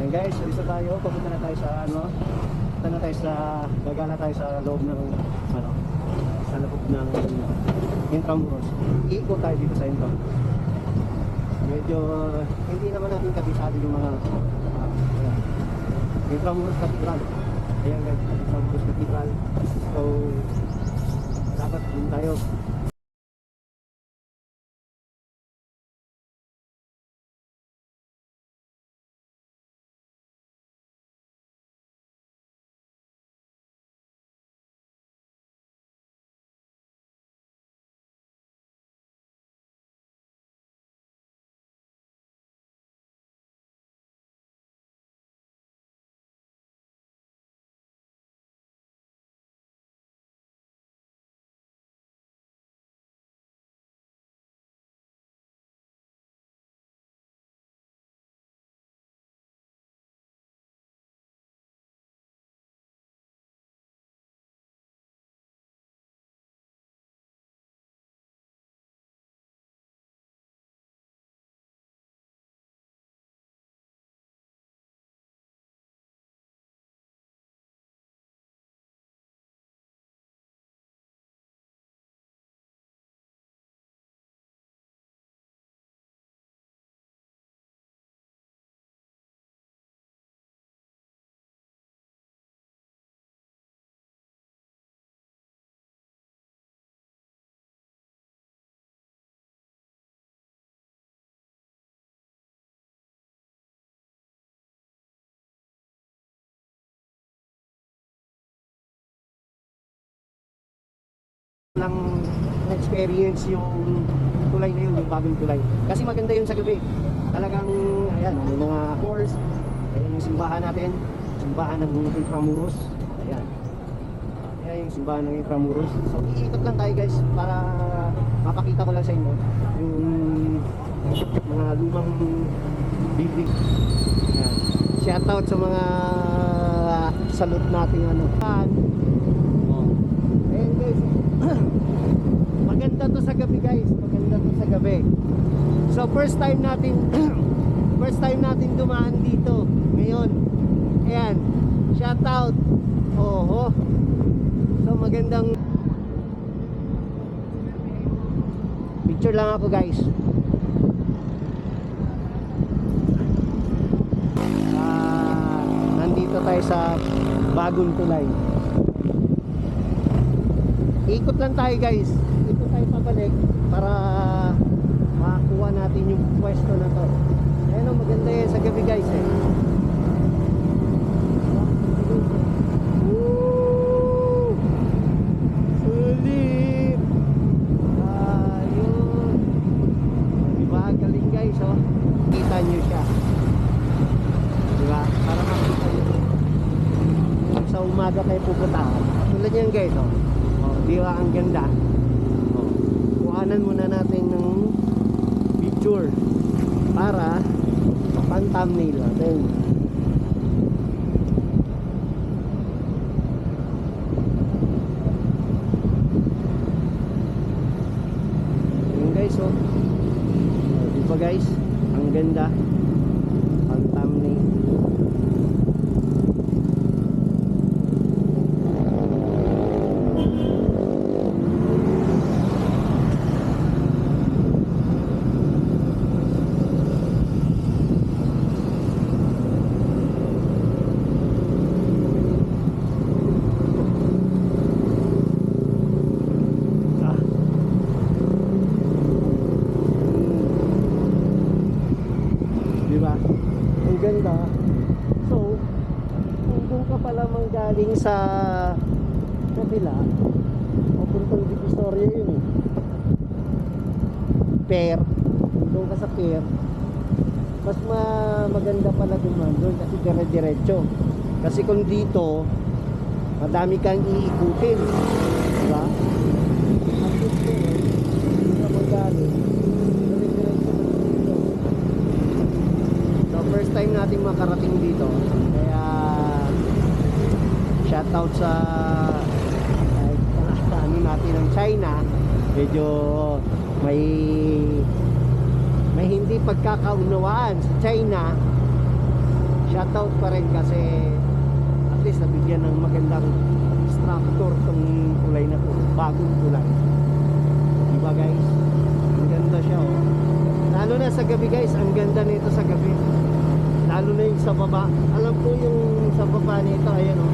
Ayan guys, isa tayo, pupunta na tayo sa ano, punta na tayo sa, gagala tayo sa loob ng ano, sa loob ng Intramuros. Iikot tayo dito sa Intramuros. Medyo hindi naman natin kabisado yung mga Intramuros Cathedral. Ayan guys, Intramuros Cathedral. So dapat din tayo. Lang experience yung tulay na yun, yung bagong tulay. Kasi maganda yun sa gabi. Talagang, ayan, may mga course. Ayan yung simbahan natin. Simbahan ng Intramuros. Ayan. Ayan yung simbahan ng Intramuros. So, iikot lang tayo guys para mapakita ko lang sa inyo yung mga lumang building. Ayan. Shoutout sa mga salute natin ano. Ayan guys. Maganda to sa gabi guys, maganda to sa gabi. So first time natin dumaan dito ngayon. Ayan, shout out. Oho. So magandang picture lang ako guys. Nandito tayo sa bagong tulay. Ikot lang tayo guys. Ikot tayo pabalik para makakuha natin yung pwesto na to. Ayun o, maganda yan sa gabi guys eh. Woo! Sulit! Ayun! Diba? Galing guys oh. Kita nyo siya. Diba? Para makita nyo. Sa umaga kayo pupunta. Tulad yan guys oh. Di ba ang ganda? Kuhanan muna natin ng picture para pan-thumbnail natin. Yun guys oh. Di ba guys? Ang ganda. Pan-thumbnail. Galing sa kabila papuntang Divisoria yun eh. Pier, doon ka sa pier mas maganda pala doon kasi dire-diretso. Kasi kung dito madami kang iikutin, diba? At dito hindi ka magaling dire-diretso dito. So first time natin makarating dito, kaya shoutout sa ano natin ng China. Medyo may hindi pagkakaunawaan sa China shoutout pa rin kasi at least nabigyan ng magandang structure tong tulay na to, bagong tulay. Diba guys? Ang ganda siya oh. Lalo na sa gabi guys, ang ganda nito sa gabi. Lalo na yung sa baba. Alam ko yung sa baba nito, ayan oh.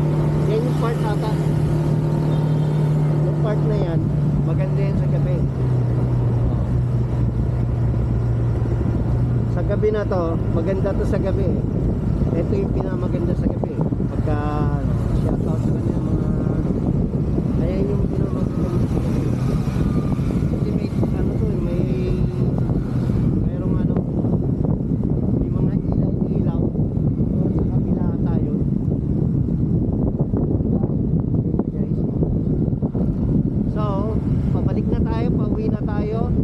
Yan yung part ata. Yung part na yan, maganda yan sa gabi. Sa gabi na to, maganda to sa gabi. Ito yung pinamaganda sa gabi. Pagka shoutout sa kanya mga ayan yung pinamaganda sa gabi. Kasi may ano to, mayroong ano, may mga ilaw-ilaw. So, sa kabila tayo. Guys. So, pabalik na tayo, pauwi na tayo.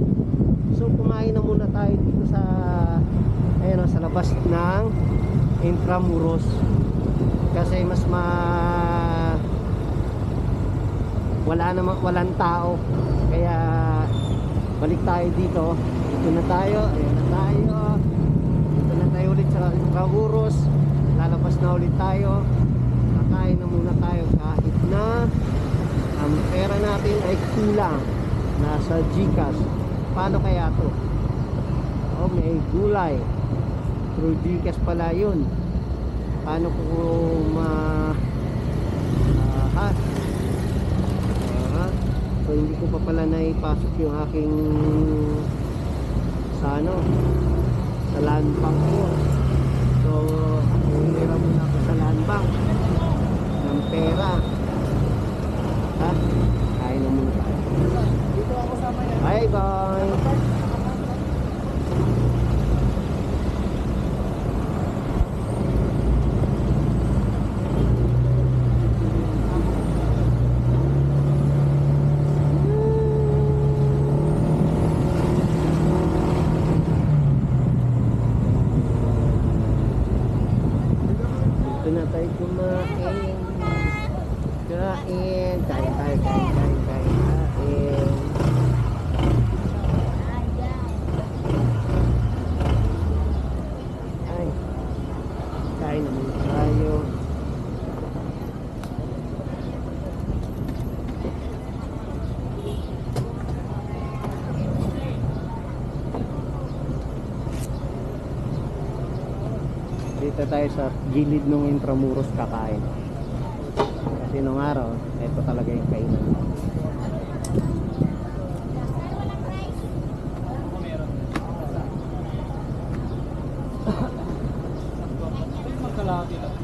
So kumain na muna tayo dito sa ayan sa labas ng Intramuros kasi mas walang tao kaya balik tayo dito. Dito na tayo, ayan na tayo. Dito na tayo ulit sa Intramuros. Lalabas na ulit tayo. Kakain na muna tayo kahit na ang pera natin ay kulang. Nasa GCash. Paano kaya to? Oh, may gulay. Through GCash pala yun. Paano ko so hindi ko pa pala naipasok yung aking sa ano sa land bank ko. So hihira muna ako sa land bank ng pera. Ha? Kain na muna tayo. Dito ako sama yan. Bye bye. Dito na tayo kumain. Kain tayo. Kain naman tayo. Dito tayo sa gilid ng Intramuros kakain. Kasi nung araw, ito talaga yung kainan. Magkalaki lang.